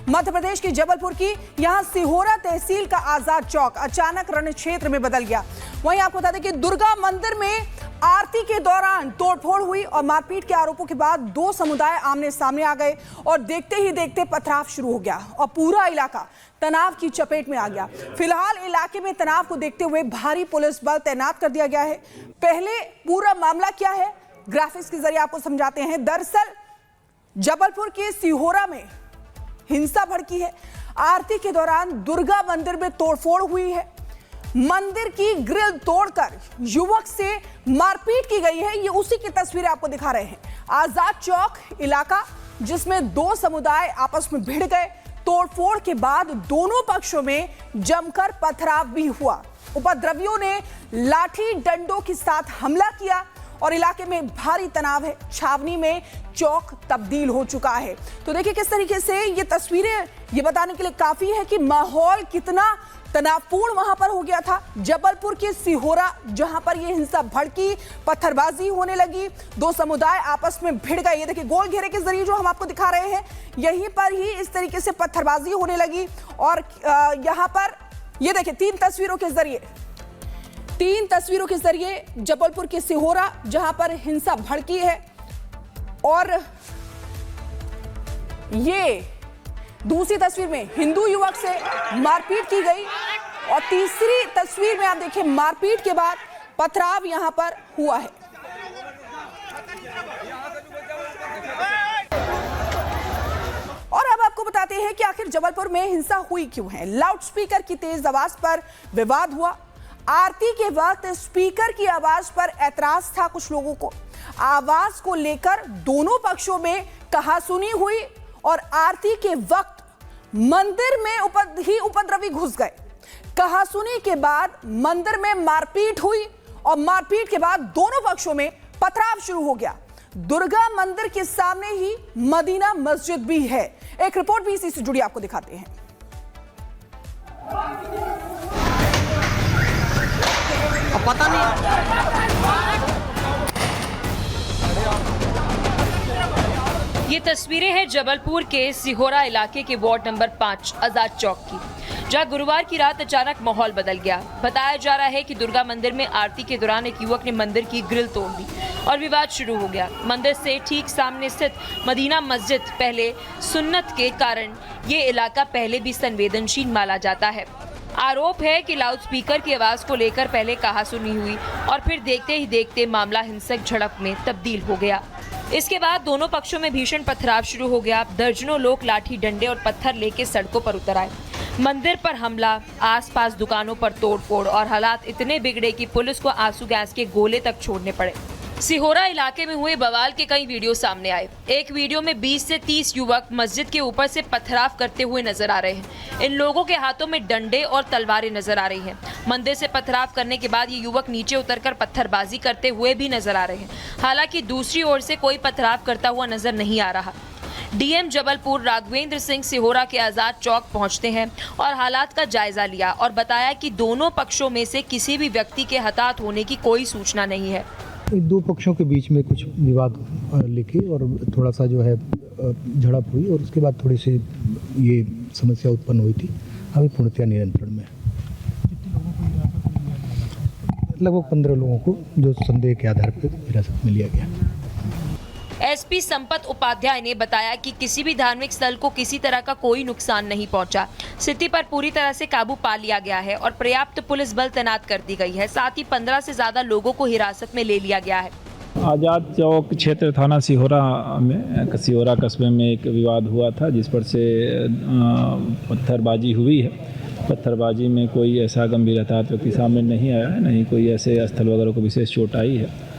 मध्य प्रदेश के जबलपुर की यहां सिहोरा तहसील का आजाद चौक अचानक रण क्षेत्र में बदल गया। वहीं आपको बता दें कि दुर्गा मंदिर में आरती के दौरान तोड़फोड़ हुई और मारपीट के आरोपों के बाद दो समुदाय आमने सामने आ गए और देखते ही देखते पथराव शुरू हो गया और पूरा इलाका तनाव की चपेट में आ गया। फिलहाल इलाके में तनाव को देखते हुए भारी पुलिस बल तैनात कर दिया गया है। पहले पूरा मामला क्या है, ग्राफिक्स के जरिए आपको समझाते हैं। दरअसल जबलपुर के सिहोरा में हिंसा भड़की है। आरती के दौरान दुर्गा मंदिर में तोड़फोड़ हुई है। मंदिर की ग्रिल तोड़कर युवक से मारपीट की गई है। ये उसी की तस्वीरें आपको दिखा रहे हैं। आजाद चौक इलाका जिसमें दो समुदाय आपस में भिड़ गए। तोड़फोड़ के बाद दोनों पक्षों में जमकर पथराव भी हुआ। उपद्रवियों ने लाठी डंडों के साथ हमला किया और इलाके में भारी तनाव है। छावनी में चौक तब्दील हो चुका है। तो देखिए किस तरीके से ये तस्वीरें ये बताने के लिए काफी है कि माहौल कितना तनावपूर्ण वहां पर हो गया था। जबलपुर के सिहोरा जहां पर ये हिंसा भड़की, पत्थरबाजी होने लगी, दो समुदाय आपस में भिड़ गए। ये देखिए गोल घेरे के जरिए जो हम आपको दिखा रहे हैं, यहीं पर ही इस तरीके से पत्थरबाजी होने लगी। और यहां पर ये देखिए तीन तस्वीरों के जरिए जबलपुर के सिहोरा जहां पर हिंसा भड़की है और ये दूसरी तस्वीर में हिंदू युवक से मारपीट की गई और तीसरी तस्वीर में आप देखिए मारपीट के बाद पथराव यहां पर हुआ है। और अब आपको बताते हैं कि आखिर जबलपुर में हिंसा हुई क्यों है। लाउडस्पीकर की तेज आवाज पर विवाद हुआ। आरती के वक्त स्पीकर की आवाज पर ऐतराज था कुछ लोगों को। आवाज को लेकर दोनों पक्षों में कहासुनी हुई और आरती के वक्त मंदिर में उपद्रवी घुस गए। कहासुनी के बाद मंदिर में मारपीट हुई और मारपीट के बाद दोनों पक्षों में पथराव शुरू हो गया। दुर्गा मंदिर के सामने ही मदीना मस्जिद भी है। एक रिपोर्ट भी इसी से जुड़ी आपको दिखाते हैं। पता नहीं ये तस्वीरें हैं जबलपुर के सिहोरा इलाके के वार्ड नंबर 5 आजाद चौक की, जहां गुरुवार की रात अचानक माहौल बदल गया। बताया जा रहा है कि दुर्गा मंदिर में आरती के दौरान एक युवक ने मंदिर की ग्रिल तोड़ दी और विवाद शुरू हो गया। मंदिर से ठीक सामने स्थित मदीना मस्जिद पहले सुन्नत के कारण ये इलाका पहले भी संवेदनशील माना जाता है। आरोप है कि लाउडस्पीकर की आवाज को लेकर पहले कहासुनी हुई और फिर देखते ही देखते मामला हिंसक झड़प में तब्दील हो गया। इसके बाद दोनों पक्षों में भीषण पथराव शुरू हो गया। दर्जनों लोग लाठी डंडे और पत्थर लेके सड़कों पर उतर आए। मंदिर पर हमला, आसपास दुकानों पर तोड़फोड़ और हालात इतने बिगड़े कि पुलिस को आंसू गैस के गोले तक छोड़ने पड़े। सिहोरा इलाके में हुए बवाल के कई वीडियो सामने आए। एक वीडियो में 20 से 30 युवक मस्जिद के ऊपर से पथराव करते हुए नजर आ रहे हैं। इन लोगों के हाथों में डंडे और तलवारें नजर आ रही हैं। मंदिर से पथराव करने के बाद ये युवक नीचे उतरकर पत्थरबाजी करते हुए भी नजर आ रहे हैं। हालांकि दूसरी ओर से कोई पथराव करता हुआ नजर नहीं आ रहा। डीएम जबलपुर राघवेंद्र सिंह सिहोरा के आजाद चौक पहुंचते हैं और हालात का जायजा लिया और बताया कि दोनों पक्षों में से किसी भी व्यक्ति के हताहत होने की कोई सूचना नहीं है। दो पक्षों के बीच में कुछ विवाद लेके और थोड़ा सा जो है झड़प हुई और उसके बाद थोड़ी सी ये समस्या उत्पन्न हुई थी। अभी पूर्णतया नियंत्रण में। लगभग 15 लोगों को जो संदेह के आधार पर हिरासत में लिया गया। एसपी संपत उपाध्याय ने बताया कि किसी भी धार्मिक स्थल को किसी तरह का कोई नुकसान नहीं पहुंचा। स्थिति पर पूरी तरह से काबू पा लिया गया है और पर्याप्त पुलिस बल तैनात कर दी गई है। साथ ही 15 से ज्यादा लोगों को हिरासत में ले लिया गया है। आजाद चौक क्षेत्र थाना सिहोरा कस्बे में एक विवाद हुआ था, जिस पर से पत्थरबाजी हुई है। पत्थरबाजी में कोई ऐसा गंभीर हताहत व्यक्ति सामने नहीं आया है, नहीं कोई ऐसे स्थल वगैरह को विशेष चोट आई है।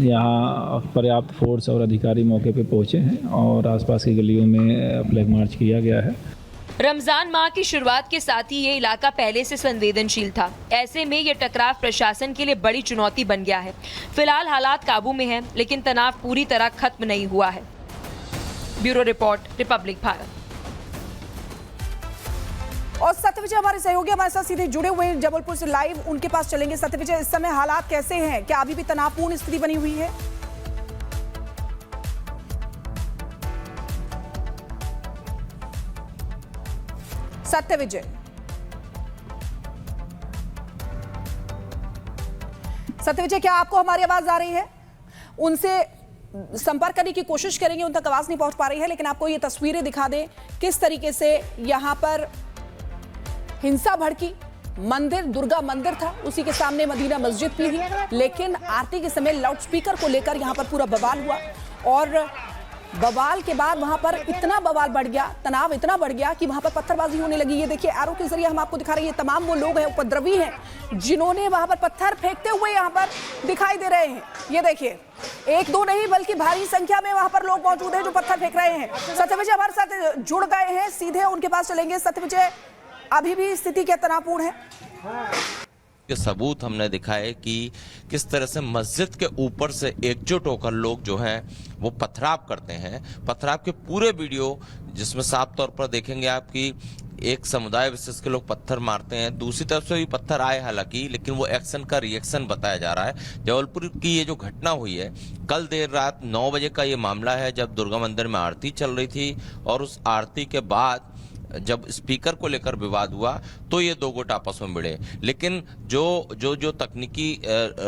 यहाँ पर्याप्त फोर्स और अधिकारी मौके पे पहुँचे हैं और आसपास की गलियों में फ्लैग मार्च किया गया है। रमजान माह की शुरुआत के साथ ही ये इलाका पहले से संवेदनशील था। ऐसे में ये टकराव प्रशासन के लिए बड़ी चुनौती बन गया है। फिलहाल हालात काबू में हैं, लेकिन तनाव पूरी तरह खत्म नहीं हुआ है। Bureau report, Republic Bharat. और सत्यविजय हमारे सहयोगी हमारे साथ सीधे जुड़े हुए हैं जबलपुर से लाइव, उनके पास चलेंगे। सत्यविजय, इस समय हालात कैसे हैं? क्या अभी भी तनावपूर्ण स्थिति बनी हुई है? सत्यविजय। सत्यविजय, क्या आपको हमारी आवाज आ रही है? उनसे संपर्क करने की कोशिश करेंगे, उन तक आवाज नहीं पहुंच पा रही है, लेकिन आपको ये तस्वीरें दिखा दें किस तरीके से यहां पर हिंसा भड़की। मंदिर, दुर्गा मंदिर था, उसी के सामने मदीना मस्जिद भी थी, लेकिन आरती के समय लाउडस्पीकर को लेकर यहां पर पूरा बवाल हुआ और बवाल के बाद वहां पर इतना बवाल बढ़ गया, तनाव इतना बढ़ गया कि वहां पर पत्थरबाजी होने लगी। ये देखिए, एरो के जरिए हम आपको दिखा रहे हैं, ये तमाम वो लोग हैं, उपद्रवी हैं, जिन्होंने वहां पर पत्थर फेंकते हुए यहां पर दिखाई दे रहे हैं। ये देखिए, एक दो नहीं बल्कि भारी संख्या में वहां पर लोग मौजूद हैं जो पत्थर फेंक रहे हैं। सत्यविजय हमारे साथ जुड़ गए हैं, सीधे उनके पास चलेंगे। सत्यविजय, अभी भी स्थिति क्या तनावपूर्ण है? के सबूत हमने दिखाए कि किस तरह से मस्जिद के ऊपर से एकजुट होकर लोग जो हैं वो पथराव करते हैं। पथराव के पूरे वीडियो जिसमें साफ तौर पर देखेंगे आप कि एक समुदाय विशेष के लोग पत्थर मारते हैं, दूसरी तरफ से भी पत्थर आए हालांकि, लेकिन वो एक्शन का रिएक्शन बताया जा रहा है। जबलपुर की ये जो घटना हुई है, कल देर रात 9 बजे का ये मामला है, जब दुर्गा मंदिर में आरती चल रही थी और उस आरती के बाद जब स्पीकर को लेकर विवाद हुआ तो ये दो गुट आपस में भिड़े। लेकिन जो तकनीकी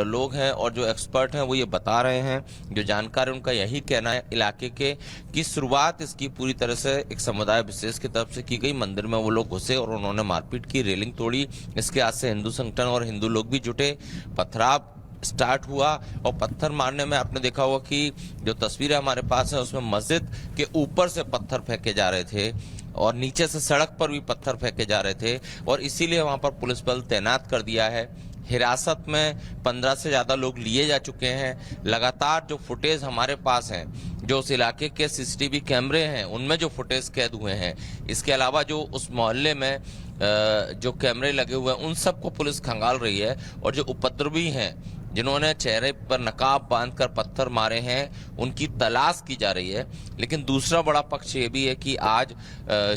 लोग हैं और जो एक्सपर्ट हैं वो ये बता रहे हैं, जो जानकार है उनका यही कहना है इलाके के कि शुरुआत इसकी पूरी तरह से एक समुदाय विशेष की तरफ से की गई। मंदिर में वो लोग घुसे और उन्होंने मारपीट की, रेलिंग तोड़ी। इसके आज से हिंदू संगठन और हिंदू लोग भी जुटे, पथराव स्टार्ट हुआ और पत्थर मारने में आपने देखा होगा कि जो तस्वीरें हमारे पास है उसमें मस्जिद के ऊपर से पत्थर फेंके जा रहे थे और नीचे से सड़क पर भी पत्थर फेंके जा रहे थे और इसीलिए वहां पर पुलिस बल तैनात कर दिया है। हिरासत में 15 से ज्यादा लोग लिए जा चुके हैं। लगातार जो फुटेज हमारे पास हैं, जो उस इलाके के सीसीटीवी कैमरे हैं उनमें जो फुटेज कैद हुए हैं, इसके अलावा जो उस मोहल्ले में जो कैमरे लगे हुए हैं उन सबको पुलिस खंगाल रही है और जो उपद्रवी हैं जिन्होंने चेहरे पर नकाब बांधकर पत्थर मारे हैं उनकी तलाश की जा रही है। लेकिन दूसरा बड़ा पक्ष ये भी है कि आज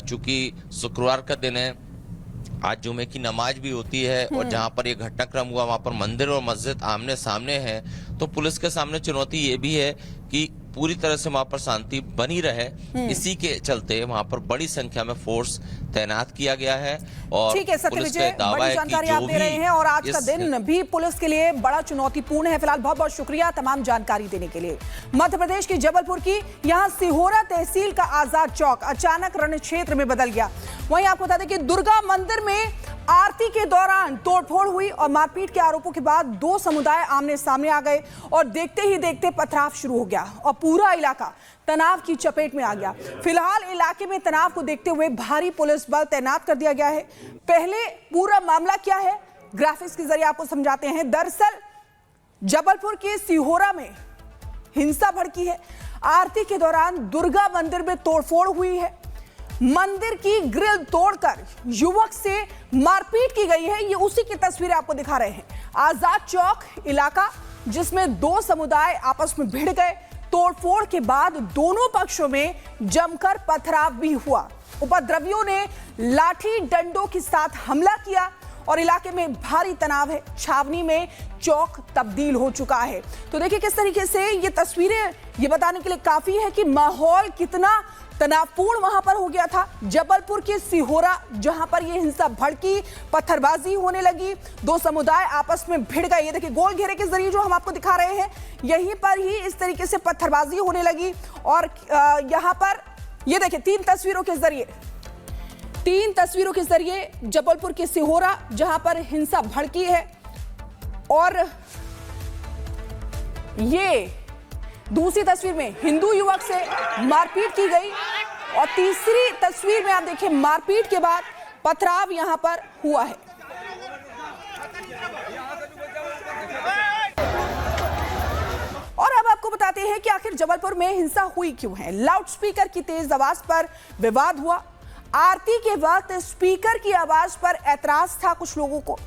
चूंकि शुक्रवार का दिन है, आज जुमे की नमाज भी होती है और जहां पर ये घटनाक्रम हुआ वहां पर मंदिर और मस्जिद आमने सामने है, तो पुलिस के सामने चुनौती ये भी है कि पूरी तरह से वहां पर शांति बनी रहे। इसी के चलते वहां पर बड़ी संख्या में फोर्स तैनात किया गया है और ठीक है सत्यविजय, बड़ी जानकारी आप दे रहे हैं और आज का दिन भी पुलिस के लिए बड़ा चुनौतीपूर्ण है। फिलहाल बहुत बहुत शुक्रिया तमाम जानकारी देने के लिए। मध्य प्रदेश की जबलपुर की यहां सिहोरा तहसील का आजाद चौक अचानक रण क्षेत्र में बदल गया। वहीं आपको बता दें कि दुर्गा मंदिर में आरती के दौरान तोड़फोड़ हुई और मारपीट के आरोपों के बाद दो समुदाय आमने सामने आ गए और देखते ही देखते पथराव शुरू हो गया और पूरा इलाका तनाव की चपेट में आ गया। फिलहाल इलाके में तनाव को देखते हुए भारी पुलिस बल तैनात कर दिया गया है। पहले पूरा मामला क्या है, ग्राफिक्स के जरिए आपको समझाते हैं। दरअसल जबलपुर के सिहोरा में हिंसा भड़की है। आरती के दौरान दुर्गा मंदिर में तोड़फोड़ हुई है। मंदिर की ग्रिल तोड़कर युवक से मारपीट की गई है। ये उसी की तस्वीरें आपको दिखा रहे हैं। आजाद चौक इलाका जिसमें दो समुदाय आपस में भिड़ गए। तोड़फोड़ के बाद दोनों पक्षों में जमकर पथराव भी हुआ। उपद्रवियों ने लाठी डंडों के साथ हमला किया और इलाके में भारी तनाव है। छावनी में चौक तब्दील हो चुका है। तो देखिए किस तरीके से ये तस्वीरें ये बताने के लिए काफी है कि माहौल कितना तनावपूर्ण वहां पर हो गया था। जबलपुर के सिहोरा जहां पर ये हिंसा भड़की, पत्थरबाजी होने लगी, दो समुदाय आपस में भिड़ गए। ये देखिए गोल घेरे के जरिए जो हम आपको दिखा रहे हैं, यहीं पर ही इस तरीके से पत्थरबाजी होने लगी और यहां पर ये देखिए तीन तस्वीरों के जरिए जबलपुर के सिहोरा जहां पर हिंसा भड़की है और ये दूसरी तस्वीर में हिंदू युवक से मारपीट की गई और तीसरी तस्वीर में आप देखिए मारपीट के बाद पथराव यहां पर हुआ है। और अब आपको बताते हैं कि आखिर जबलपुर में हिंसा हुई क्यों है। लाउडस्पीकर की तेज आवाज पर विवाद हुआ। आरती के वक्त स्पीकर की आवाज पर ऐतराज था कुछ लोगों को।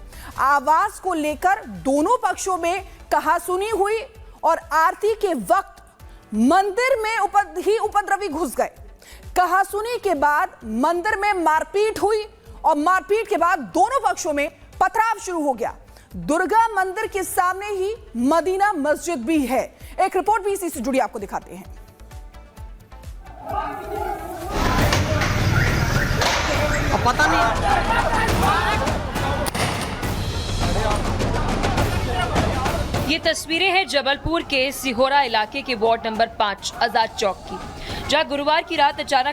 आवाज को लेकर दोनों पक्षों में कहासुनी हुई और आरती के वक्त मंदिर में उपद्रवी घुस गए। कहासुनी के बाद मंदिर में मारपीट हुई और मारपीट के बाद दोनों पक्षों में पथराव शुरू हो गया। दुर्गा मंदिर के सामने ही मदीना मस्जिद भी है। एक रिपोर्ट भी इसी से जुड़ी आपको दिखाते हैं। पता नहीं। ये तस्वीरें हैं जबलपुर के सिहोरा इलाके के वार्ड नंबर 5 आजाद चौक की, जहां गुरुवार की रात अचानक